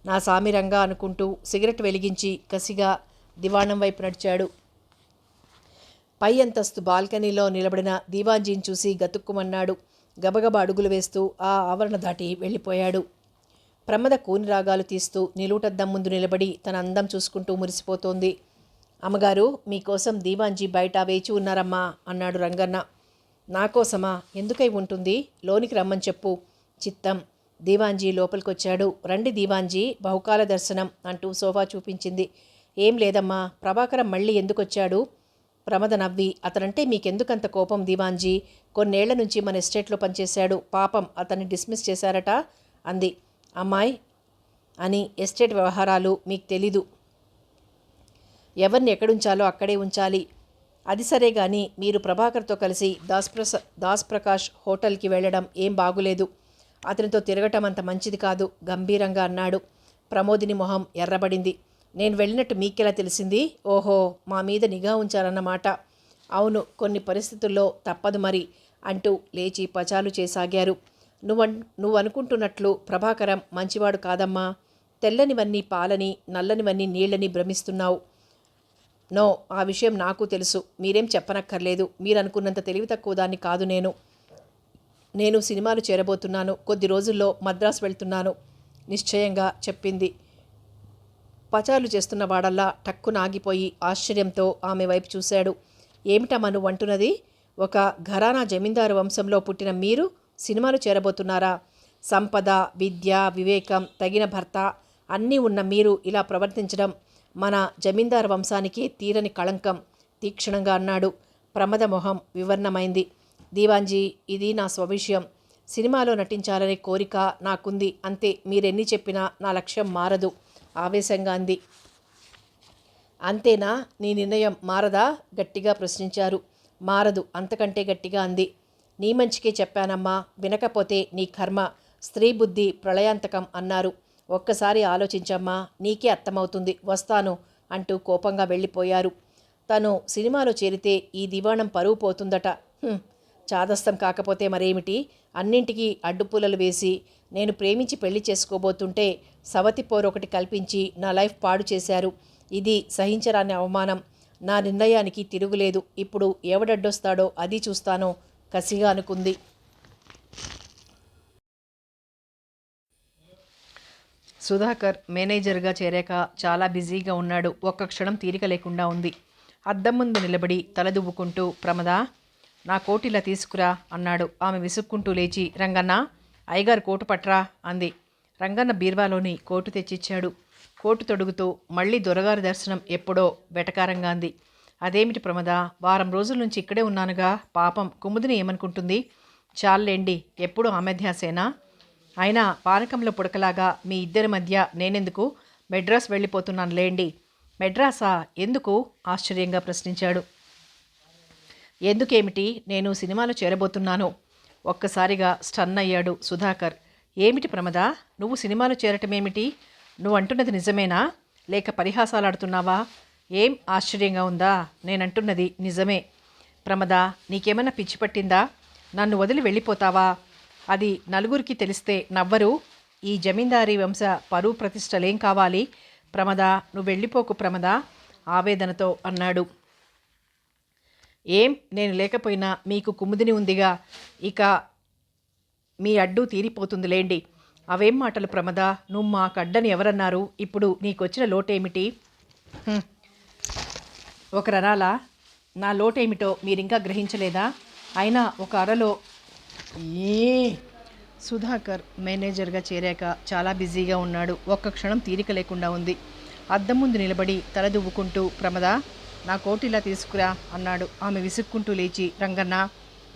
నా సామిరంగా అనుకుంటూ సిగరెట్ వెలిగించి కసిగా దివాణం వైపు నడిచాడు. పై అంతస్తు బాల్కనీలో నిలబడిన దీవాన్జీని చూసి గతుక్కుమన్నాడు. గబగబ అడుగులు వేస్తూ ఆ ఆవరణ దాటి వెళ్ళిపోయాడు. ప్రమద కూని రాగాలు తీస్తూ నిలువుటద్దం ముందు నిలబడి తన అందం చూసుకుంటూ మురిసిపోతోంది. అమ్మగారు, మీకోసం దీవాన్జీ బయట వేచి ఉన్నారమ్మా అన్నాడు రంగన్న. నాకోసమా? ఎందుకై ఉంటుంది? లోనికి రమ్మని చెప్పు. చిత్తం. దీవాన్జీ లోపలికొచ్చాడు. రండి దీవాన్జీ, బహుకాల దర్శనం అంటూ సోఫా చూపించింది. ఏం లేదమ్మా, ప్రభాకరం మళ్ళీ ఎందుకొచ్చాడు? ప్రమద నవ్వి, అతనంటే మీకెందుకంత కోపం దీవాన్జీ? కొన్నేళ్ల నుంచి మన ఎస్టేట్లో పనిచేశాడు. పాపం, అతన్ని డిస్మిస్ చేశారట అంది. అమ్మాయి అని ఎస్టేట్ వ్యవహారాలు మీకు తెలీదు. ఎవరిని ఎక్కడుంచాలో అక్కడే ఉంచాలి. అది సరే గాని మీరు ప్రభాకర్తో కలిసి దాస్ ప్రకాష్ హోటల్కి వెళ్ళడం ఏం బాగులేదు. అతనితో తిరగటం అంత మంచిది కాదు గంభీరంగా అన్నాడు. ప్రమోదిని మొహం ఎర్రబడింది. నేను వెళ్ళినట్టు మీకెలా తెలిసింది? ఓహో, మా మీద నిఘా ఉంచారన్నమాట. అవును, కొన్ని పరిస్థితుల్లో తప్పదు మరి అంటూ లేచి పచాలు చేసాగారు. నువ్వు అనుకుంటున్నట్లు ప్రభాకరం మంచివాడు కాదమ్మా. తెల్లనివన్నీ పాలని, నల్లనివన్నీ నీళ్ళని భ్రమిస్తున్నావు. నో, ఆ విషయం నాకు తెలుసు. మీరేం చెప్పనక్కర్లేదు. మీరనుకున్నంత తెలివి తక్కువ దాన్ని కాదు నేను సినిమాలు చేరబోతున్నాను. కొద్ది రోజుల్లో మద్రాసు వెళ్తున్నాను నిశ్చయంగా చెప్పింది. పచారులు చేస్తున్న వాడల్లా టక్కున ఆగిపోయి ఆశ్చర్యంతో ఆమె వైపు చూశాడు. ఏమిటమ్మా నువ్వు అంటున్నది? ఒక ఘరానా జమీందారు వంశంలో పుట్టిన మీరు సినిమాలు చేరబోతున్నారా? సంపద, విద్య, వివేకం, తగిన భర్త అన్నీ ఉన్న మీరు ఇలా ప్రవర్తించడం మన జమీందారు వంశానికి తీరని కళంకం తీక్షణంగా అన్నాడు. ప్రమద మొహం వివర్ణమైంది. దీవాన్జీ, ఇది నా స్వవిషయం. సినిమాలో నటించాలనే కోరిక నాకుంది అంతే. మీరెన్ని చెప్పినా నా లక్ష్యం మారదు ఆవేశంగా అంది. అంతేనా? నీ నిర్ణయం మారదా? గట్టిగా ప్రశ్నించారు. మారదు, అంతకంటే గట్టిగా అంది. నీ మంచికే చెప్పానమ్మా. వినకపోతే నీ కర్మ. స్త్రీ బుద్ధి ప్రళయాంతకం అన్నారు. ఒక్కసారి ఆలోచించమ్మా, నీకే అర్థమవుతుంది. వస్తాను అంటూ కోపంగా వెళ్ళిపోయారు. తను సినిమాలో చేరితే ఈ దివాణం పరువు పోతుందట. చాదస్తం కాకపోతే మరేమిటి? అన్నింటికీ అడ్డుపుల్లలు వేసి నేను ప్రేమించి పెళ్లి చేసుకోబోతుంటే సవతి పోరొకటి కల్పించి నా లైఫ్ పాడు చేశారు. ఇది సహించరాని అవమానం. నా నిర్ణయానికి తిరుగులేదు. ఇప్పుడు ఎవడడ్డొస్తాడో అది చూస్తానో కసిగా అనుకుంది. సుధాకర్ మేనేజర్గా చేరాక చాలా బిజీగా ఉన్నాడు. ఒక్క క్షణం తీరిక లేకుండా ఉంది. అద్దం ముందు నిలబడి తలదువ్వుకుంటూ, ప్రమద, నా కోటిలా తీసుకురా అన్నాడు. ఆమె విసుక్కుంటూ లేచి, రంగన్న, అయ్యగారు కోటు పట్రా అంది. రంగన్న బీర్వాలోని కోటు తెచ్చిచ్చాడు. కోటు తొడుగుతూ, మళ్ళీ దొరగారి దర్శనం ఎప్పుడో వెటకారంగా అంది. అదేమిటి ప్రమద, వారం రోజుల నుంచి ఇక్కడే ఉన్నానుగా. పాపం కుముదిని ఏమనుకుంటుంది? చాలేండి, ఎప్పుడు ఆమె ధ్యాసేనా? అయినా పానకంలో పుడకలాగా మీ ఇద్దరి మధ్య నేనెందుకు? మెడ్రాస్ వెళ్ళిపోతున్నాను లేండి. మెడ్రాసా? ఎందుకు? ఆశ్చర్యంగా ప్రశ్నించాడు. ఎందుకేమిటి? నేను సినిమాలో చేరబోతున్నాను. ఒక్కసారిగా స్టన్ అయ్యాడు సుధాకర్. ఏమిటి ప్రమద, నువ్వు సినిమాలో చేరటమేమిటి? నువ్వు అంటున్నది నిజమేనా? లేక పరిహాసాలాడుతున్నావా? ఏం ఆశ్చర్యంగా ఉందా? నేనంటున్నది నిజమే. ప్రమద, నీకేమైనా పిచ్చి పట్టిందా? నన్ను వదిలి వెళ్ళిపోతావా? అది నలుగురికి తెలిస్తే నవ్వరు? ఈ జమీందారీ వంశ పరువు ప్రతిష్టలేం కావాలి? ప్రమద, నువ్వు వెళ్ళిపోకు ప్రమద, ఆవేదనతో అన్నాడు. ఏం, నేను లేకపోయినా మీకు కుముదిని ఉందిగా, ఇక మీ అడ్డు తీరిపోతుందిలేండి. అవేం మాటలు ప్రమద, నువ్వు మాకడ్డని ఎవరన్నారు? ఇప్పుడు నీకొచ్చిన లోటేమిటి? ఒకరనాలా నా లోటేమిటో మీరింకా గ్రహించలేదా? అయినా ఒక అరలో ఏ సుధాకర్ మేనేజర్గా చేరాక చాలా బిజీగా ఉన్నాడు. ఒక్క క్షణం తీరిక లేకుండా ఉంది. అద్దం ముందు నిలబడి తలదువ్వుకుంటూ, ప్రమద, నా కోటిలా తీసుకురా అన్నాడు. ఆమె విసుక్కుంటూ లేచి, రంగన్న,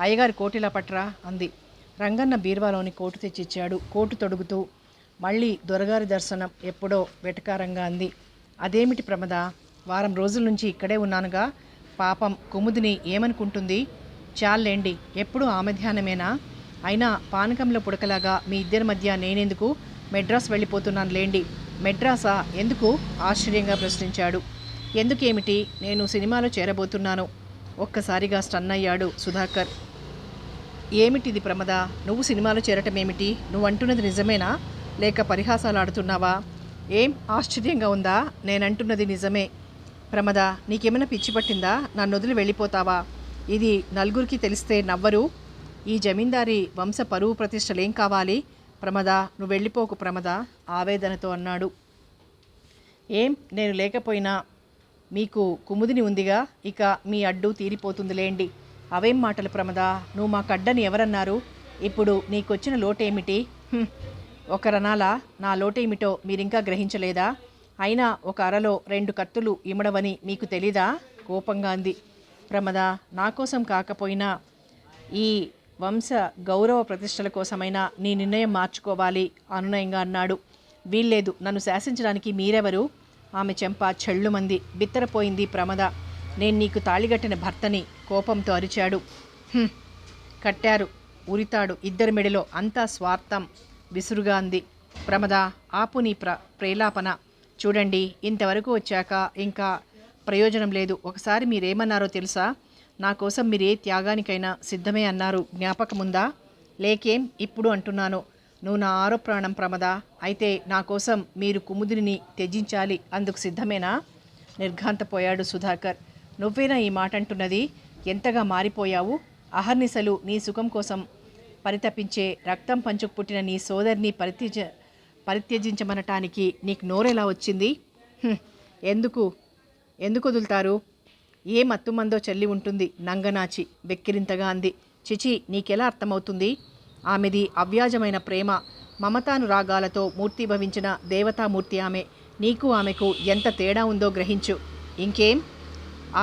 అయ్యగారి కోటిలా పట్రా అంది. రంగన్న బీర్వాలోని కోటు తెచ్చిచ్చాడు. కోటు తొడుగుతూ, మళ్ళీ దొరగారి దర్శనం ఎప్పుడో వెటకారంగా అంది. అదేమిటి ప్రమద, వారం రోజుల నుంచి ఇక్కడే ఉన్నానుగా. పాపం కుముదిని ఏమనుకుంటుంది? చాలేండి, ఎప్పుడు ఆమె ధ్యానమేనా? అయినా పానకంలో పుడకలాగా మీ ఇద్దరి మధ్య నేనెందుకు? మెడ్రాస్ వెళ్ళిపోతున్నాను లేండి. మెడ్రాసా? ఎందుకు? ఆశ్చర్యంగా ప్రశ్నించాడు. ఎందుకేమిటి? నేను సినిమాలో చేరబోతున్నాను. ఒక్కసారిగా స్టన్ అయ్యాడు సుధాకర్. ఏమిటిది ప్రమద, నువ్వు సినిమాలో చేరటమేమిటి? నువ్వంటున్నది నిజమేనా లేక పరిహాసాలు ఆడుతున్నావా? ఏం ఆశ్చర్యంగా ఉందా? నేనంటున్నది నిజమే. ప్రమద, నీకేమైనా పిచ్చి పట్టిందా? నన్ను వదిలి వెళ్ళిపోతావా? ఇది నలుగురికి తెలిస్తే నవ్వరు? ఈ జమీందారీ వంశ పరువు ప్రతిష్టలేం కావాలి? ప్రమద, నువ్వు వెళ్ళిపోకు ప్రమద, ఆవేదనతో అన్నాడు. ఏం, నేను లేకపోయినా మీకు కుముదిని ఉందిగా, ఇక మీ అడ్డు తీరిపోతుందిలేండి. అవేం మాటలు ప్రమద, నువ్వు మాకడ్డని ఎవరన్నారు? ఇప్పుడు నీకొచ్చిన లోటేమిటి? ఒకరనాలా నా లోటేమిటో మీరింకా గ్రహించలేదా? అయినా ఒక అరలో 2 కత్తులు ఇమడవని మీకు తెలీదా? కోపంగా అంది. ప్రమద, నా కోసం కాకపోయినా ఈ వంశ గౌరవ ప్రతిష్టల కోసమైనా నీ నిర్ణయం మార్చుకోవాలి అనునయంగా అన్నాడు. వీల్లేదు, నన్ను శాసించడానికి మీరెవరు? ఆమె చెంప చెళ్ళుమంది. బిత్తరపోయింది ప్రమద. నేను నీకు తాళిగట్టిన భర్తని, కోపంతో అరిచాడు. కట్టారు, ఉరితాడు ఇద్దరి మెడలో, అంతా స్వార్థం, విసురుగా అంది. ప్రమద, ఆపు నీ ప్రేలాపన. చూడండి, ఇంతవరకు వచ్చాక ఇంకా ప్రయోజనం లేదు. ఒకసారి మీరేమన్నారో తెలుసా? నా కోసం మీరు ఏ త్యాగానికైనా సిద్ధమే అన్నారు. జ్ఞాపకముందా? లేకేం, ఇప్పుడు అంటున్నాను. నువ్వు నా ఆరో ప్రాణం ప్రమద. అయితే నా కోసం మీరు కుముదిని త్యజించాలి, అందుకు సిద్ధమేనా? నిర్ఘాంతపోయాడు సుధాకర్. నువ్వేనా ఈ మాట అంటున్నది? ఎంతగా మారిపోయావు? అహర్నిశలు నీ సుఖం కోసం పరితపించే, రక్తం పంచుకు పుట్టిన నీ సోదరిని పరిత్యజించమనటానికి నీకు నోరెలా వచ్చింది? ఎందుకు వదులుతారు? ఏ మత్తుమందో చల్లి ఉంటుంది నంగనాచి, వెక్కిరింతగా అంది. చిచి, నీకెలా అర్థమవుతుంది? ఆమెది అవ్యాజమైన ప్రేమ, మమతానురాగాలతో మూర్తిభవించిన దేవతామూర్తి ఆమె. నీకు ఆమెకు ఎంత తేడా ఉందో గ్రహించు. ఇంకేం,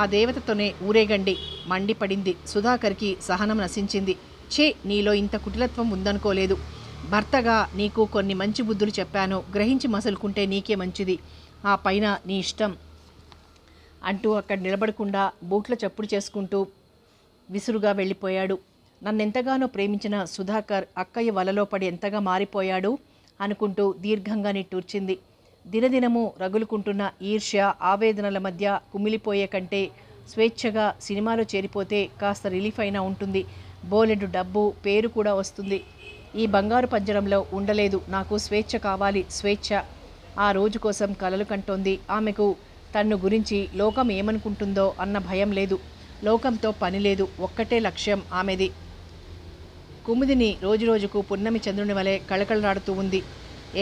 ఆ దేవతతోనే ఊరేగండి. మండిపడింది. సుధాకర్కి సహనం నశించింది. ఛే, నీలో ఇంత కుటిలత్వం ఉందనుకోలేదు. భర్తగా నీకు కొన్ని మంచి బుద్ధులు చెప్పాను, గ్రహించి మసలుకుంటే నీకే మంచిది. ఆ పైన నీ ఇష్టం అంటూ అక్కడ నిలబడకుండా బూట్ల చప్పుడు చేసుకుంటూ విసురుగా వెళ్ళిపోయాడు. నన్నెంతగానో ప్రేమించిన సుధాకర్ అక్కయ్య వలలో పడి ఎంతగా మారిపోయాడు అనుకుంటూ దీర్ఘంగా నిట్టూర్చింది. దినదినము రగులుకుంటున్న ఈర్ష్య, ఆవేదనల మధ్య కుమిలిపోయే కంటే స్వేచ్ఛగా సినిమాలో చేరిపోతే కాస్త రిలీఫ్ అయినా ఉంటుంది. బోలెడు డబ్బు, పేరు కూడా వస్తుంది. ఈ బంగారు పంజరంలో ఉండలేదు. నాకు స్వేచ్ఛ కావాలి, స్వేచ్ఛ. ఆ రోజు కోసం కలలు కంటోంది. ఆమెకు తన్ను గురించి లోకం ఏమనుకుంటుందో అన్న భయం లేదు. లోకంతో పని లేదు. ఒక్కటే లక్ష్యం ఆమెది. కుముదిని రోజురోజుకు పున్నమి చంద్రుని వలె కళకళలాడుతూ ఉంది.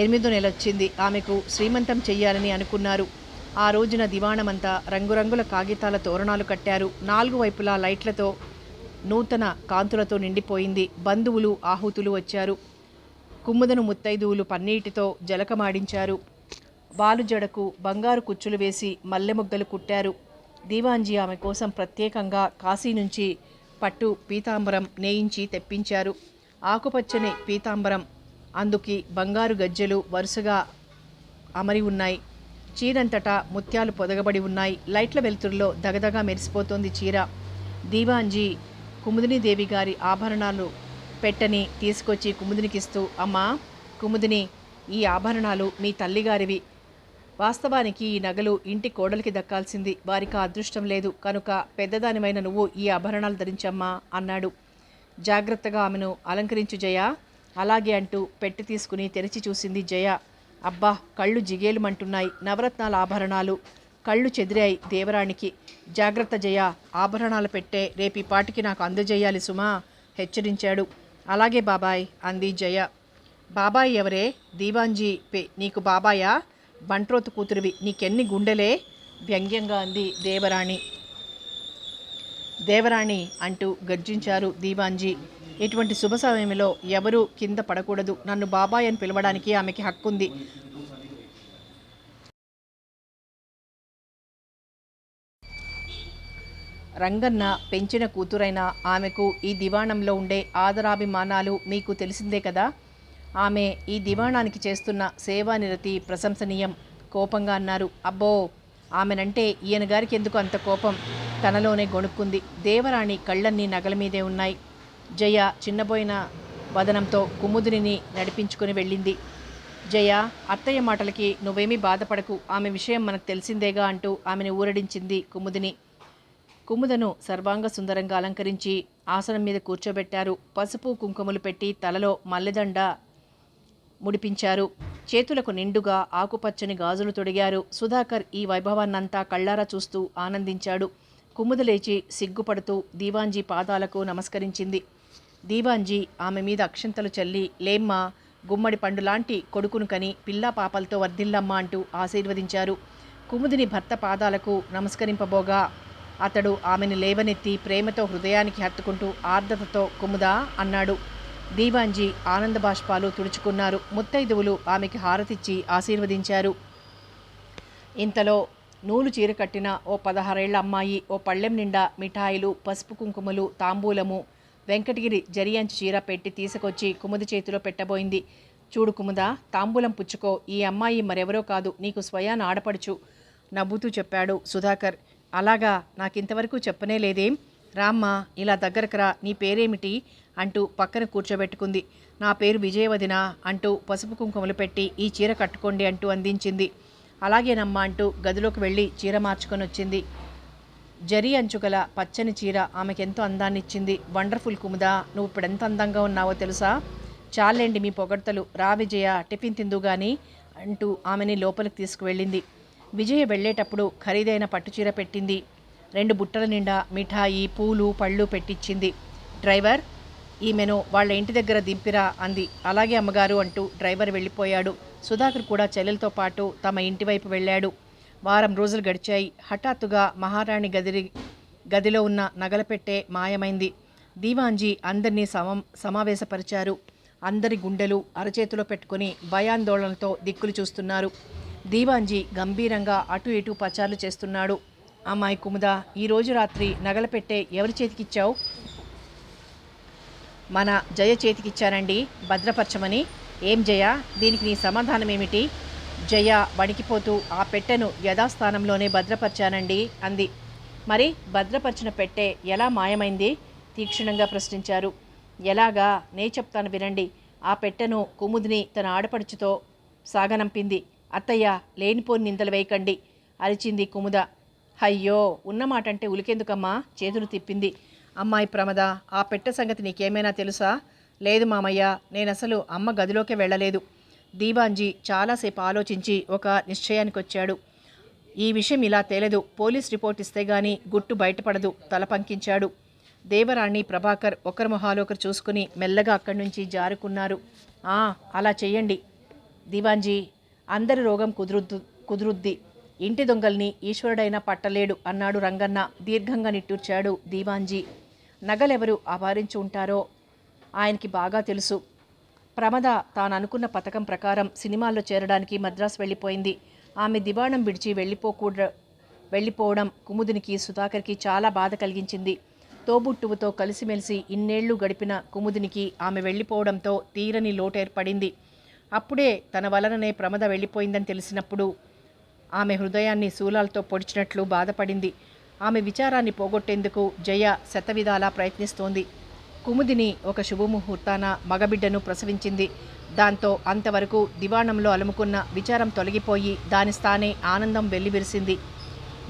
8వ నెలొచ్చింది. ఆమెకు శ్రీమంతం చెయ్యాలని అనుకున్నారు. ఆ రోజున దివాణమంతా రంగురంగుల కాగితాల తోరణాలు కట్టారు. 4 వైపులా లైట్లతో, నూతన కాంతులతో నిండిపోయింది. బంధువులు, ఆహుతులు వచ్చారు. కుమ్ముదను ముత్తైదువులు పన్నీటితో జలకమాడించారు. వాలు జడకు బంగారు కుచ్చులు వేసి మల్లెముగ్గలు కుట్టారు. దీవాంజీ ఆమె కోసం ప్రత్యేకంగా కాశీ నుంచి పట్టు పీతాంబరం నేయించి తెప్పించారు. ఆకుపచ్చని పీతాంబరం, అందుకి బంగారు గజ్జెలు వరుసగా అమరి ఉన్నాయి. చీరంతటా ముత్యాలు పొదగబడి ఉన్నాయి. లైట్ల వెలుతురులో దగదగా మెరిసిపోతోంది చీర. దీవాంజీ కుముదినీదేవి గారి ఆభరణాలు పెట్టని తీసుకొచ్చి కుముదినికిస్తూ, అమ్మా కుముదిని, ఈ ఆభరణాలు మీ తల్లిగారివి. వాస్తవానికి ఈ నగలు ఇంటి కోడలికి దక్కాల్సింది. వారికి ఆ అదృష్టం లేదు కనుక పెద్దదానివైన నువ్వు ఈ ఆభరణాలు ధరించమ్మా అన్నాడు. జాగ్రత్తగా ఆమెను అలంకరించు జయ. అలాగే అంటూ పెట్టి తీసుకుని తెరిచి చూసింది జయ. అబ్బా, కళ్ళు జిగేలుమంటున్నాయి. నవరత్నాల ఆభరణాలు. కళ్ళు చెదిరాయి దేవరాణికి. జాగ్రత్త జయ, ఆభరణాల పెట్టే రేపీ పాటికి నాకు అందజేయాలి సుమా హెచ్చరించాడు. అలాగే బాబాయ్ అంది జయ. బాబాయ్ ఎవరే? దీవాంజీ నీకు బాబాయా? బంట్రోతు కూతురివి, నీకెన్ని గుండెలే? వ్యంగ్యంగా అంది దేవరాణి అంటూ గర్జించారు దీవాంజీ. ఇటువంటి శుభ సమయంలో ఎవరూ కింద పడకూడదు. నన్ను బాబాయ్ అని పిలవడానికి ఆమెకి హక్కుంది. రంగన్న పెంచిన కూతురైన ఆమెకు ఈ దివాణంలో ఉండే ఆదరాభిమానాలు మీకు తెలిసిందే కదా. ఆమె ఈ దివాణానికి చేస్తున్న సేవానిరతి ప్రశంసనీయం కోపంగా అన్నారు. అబ్బో, ఆమెనంటే ఈయన గారికి ఎందుకు అంత కోపం? తనలోనే గొణుక్కుంది. దేవరాణి కళ్ళన్నీ నగల మీదే ఉన్నాయి. జయ చిన్నబోయిన వదనంతో కుముదిని నడిపించుకుని వెళ్ళింది. జయ, అత్తయ్య మాటలకి నువ్వేమీ బాధపడకు, ఆమె విషయం మనకు తెలిసిందేగా అంటూ ఆమెను ఊరడించింది కుముదిని. కుముదను సర్వాంగ సుందరంగా అలంకరించి ఆసనం మీద కూర్చోబెట్టారు. పసుపు కుంకుమలు పెట్టి తలలో మల్లెదండ ముడిపించారు. చేతులకు నిండుగా ఆకుపచ్చని గాజులు తొడిగారు. సుధాకర్ ఈ వైభవాన్నంతా కళ్ళారా చూస్తూ ఆనందించాడు. కుముద లేచి సిగ్గుపడుతూ దీవాంజీ పాదాలకు నమస్కరించింది. దీవాంజీ ఆమె మీద అక్షంతలు చల్లి, లేమ్మా, గుమ్మడి పండులాంటి కొడుకును కని పిల్లా పాపలతో వర్ధిల్లమ్మా అంటూ ఆశీర్వదించారు. కుముదిని భర్త పాదాలకు నమస్కరింపబోగా అతడు ఆమెను లేవనెత్తి ప్రేమతో హృదయానికి హత్తుకుంటూ ఆర్ద్రతతో కుముదా అన్నాడు. దీవాంజీ ఆనంద బాష్పాలు తుడుచుకున్నారు. ముత్తైదువులు ఆమెకి హారతిచ్చి ఆశీర్వదించారు. ఇంతలో నూలు చీర కట్టిన ఓ 16 ఏళ్ల అమ్మాయి ఓ పళ్ళెం నిండా మిఠాయిలు, పసుపు కుంకుమలు, తాంబూలము, వెంకటగిరి జరియంచి చీర పెట్టి తీసుకొచ్చి కుముది చేతిలో పెట్టబోయింది. చూడు కుముదా, తాంబూలం పుచ్చుకో, ఈ అమ్మాయి మరెవరో కాదు, నీకు స్వయాన ఆడపడుచు నవ్వుతూ చెప్పాడు సుధాకర్. అలాగా, నాకింతవరకు చెప్పనే లేదేం? రామ్మా, ఇలా దగ్గరకు రా, నీ పేరేమిటి అంటూ పక్కన కూర్చోబెట్టుకుంది. నా పేరు విజయవదిన అంటూ పసుపు కుంకుమలు పెట్టి ఈ చీర కట్టుకోండి అంటూ అందించింది. అలాగేనమ్మా అంటూ గదిలోకి వెళ్ళి చీర మార్చుకొని వచ్చింది. జరీ అంచుగల పచ్చని చీర ఆమెకెంతో అందాన్నిచ్చింది. వండర్ఫుల్ కుముదా, నువ్వు ఇప్పుడెంత అందంగా ఉన్నావో తెలుసా? చాలేండి మీ పొగడ్తలు, రా విజయ, టిఫిన్ తిందు గాని అంటూ ఆమెని లోపలికి తీసుకువెళ్ళింది. విజయ వెళ్ళేటప్పుడు ఖరీదైన పట్టుచీర పెట్టింది. 2 బుట్టల నిండా మిఠాయి, పూలు, పళ్ళు పెట్టించింది. డ్రైవర్, ఈమెను వాళ్ళ ఇంటి దగ్గర దింపిరా అంది. అలాగే అమ్మగారు అంటూ డ్రైవర్ వెళ్ళిపోయాడు. సుధాకర్ కూడా చెల్లెలతో పాటు తమ ఇంటి వైపు వెళ్ళాడు. వారం రోజులు గడిచాయి. హఠాత్తుగా మహారాణి గదిలో ఉన్న నగలపెట్టే మాయమైంది. దీవాంజీ అందరినీ సమావేశపరిచారు. అందరి గుండెలు అరచేతిలో పెట్టుకుని భయాందోళనలతో దిక్కులు చూస్తున్నారు. దీవాంజీ గంభీరంగా అటు ఇటు పచార్లు చేస్తున్నాడు. అమ్మాయి కుముదా, ఈరోజు రాత్రి నగలపెట్టే ఎవరి చేతికిచ్చావు? మన జయ చేతికిచ్చానండి, భద్రపరచమని. ఏం జయ, దీనికి నీ సమాధానం ఏమిటి? జయ వణికిపోతూ ఆ పెట్టెను యథాస్థానంలోనే భద్రపరిచానండి అంది. మరి భద్రపరిచిన పెట్టె ఎలా మాయమైంది? తీక్షణంగా ప్రశ్నించారు. ఎలాగా, నే చెప్తాను వినండి. ఆ పెట్టెను కుముదిని తన ఆడపడుచుతో సాగనంపింది. అత్తయ్య, లేనిపోని నిందలు వేయకండి అరిచింది కుముద. అయ్యో, ఉన్నమాటంటే ఉలికెందుకమ్మా? చేతులు తిప్పింది. అమ్మాయి ప్రమద, ఆ పెట్టె సంగతి నీకేమైనా తెలుసా? లేదు మామయ్య, నేనసలు అమ్మ గదిలోకే వెళ్ళలేదు. దీవాంజీ చాలాసేపు ఆలోచించి ఒక నిశ్చయానికి వచ్చాడు. ఈ విషయం ఇలా తేలదు, పోలీస్ రిపోర్ట్ ఇస్తే గానీ గుట్టు బయటపడదు తల పంకించాడు. దేవరాణి, ప్రభాకర్ ఒకరి మొహాలొకరు చూసుకుని మెల్లగా అక్కడి నుంచి జారుకున్నారు. అలా చెయ్యండి దీవాంజీ, అందరి రోగం కుదురుద్ది. ఇంటి దొంగల్ని ఈశ్వరుడైనా పట్టలేడు అన్నాడు రంగన్న. దీర్ఘంగా నిట్టూర్చాడు దీవాంజీ. నగలెవరు అపహరించి ఉంటారో ఆయనకి బాగా తెలుసు. ప్రమద తాను అనుకున్న పథకం ప్రకారం సినిమాల్లో చేరడానికి మద్రాసు వెళ్ళిపోయింది. ఆమె దివాణం విడిచి వెళ్ళిపోవడం కుముదినికి, సుధాకర్కి చాలా బాధ కలిగించింది. తోబుట్టువుతో కలిసిమెలిసి ఇన్నేళ్లు గడిపిన కుముదినికి ఆమె వెళ్ళిపోవడంతో తీరని లోటు ఏర్పడింది. అప్పుడే తన వలననే ప్రమద వెళ్ళిపోయిందని తెలిసినప్పుడు ఆమె హృదయాన్ని శూలాలతో పొడిచినట్లు బాధపడింది. ఆమె విచారాన్ని పోగొట్టేందుకు జయ శతవిధాలా ప్రయత్నిస్తోంది. కుముదిని ఒక శుభముహూర్తాన మగబిడ్డను ప్రసవించింది. దాంతో అంతవరకు దివాణంలో అలుముకున్న విచారం తొలగిపోయి దాని స్థానే ఆనందం వెల్లివిరిసింది.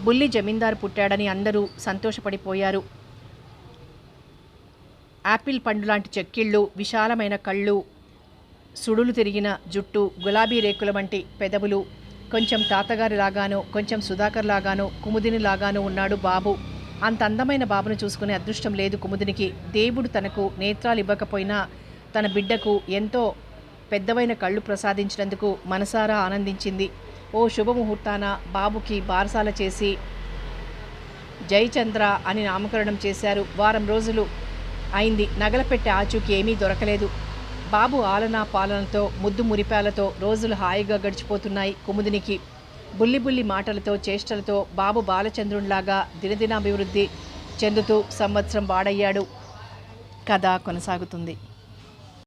బుల్లి జమీందారు పుట్టాడని అందరూ సంతోషపడిపోయారు. యాపిల్ పండులాంటి చెక్కిళ్ళు, విశాలమైన కళ్ళు, సుడులు తిరిగిన జుట్టు, గులాబీ రేకుల వంటి పెదవులు, కొంచెం తాతగారి లాగానో కొంచెం సుధాకర్ లాగానో కుముదిని లాగానో ఉన్నాడు బాబు. అంత అందమైన బాబును చూసుకునే అదృష్టం లేదు కుముదినికి. దేవుడు తనకు నేత్రాలు ఇవ్వకపోయినా తన బిడ్డకు ఎంతో పెద్దవైన కళ్ళు ప్రసాదించినందుకు మనసారా ఆనందించింది. ఓ శుభముహూర్తాన బాబుకి బారసాల చేసి జయచంద్ర అని నామకరణం చేశారు. వారం రోజులు అయింది. నగలపెట్టే ఆచూకీ ఏమీ దొరకలేదు. బాబు ఆలనా పాలనతో ముద్దు మురిపాలతో రోజులు హాయిగా గడిచిపోతున్నాయి కుముదినికి. బుల్లి బుల్లి మాటలతో చేష్టలతో బాబు బాలచంద్రునిలాగా దినదినాభివృద్ధి చెందుతూ సంవత్సరం వాడయ్యాడు. కథ కొనసాగుతుంది.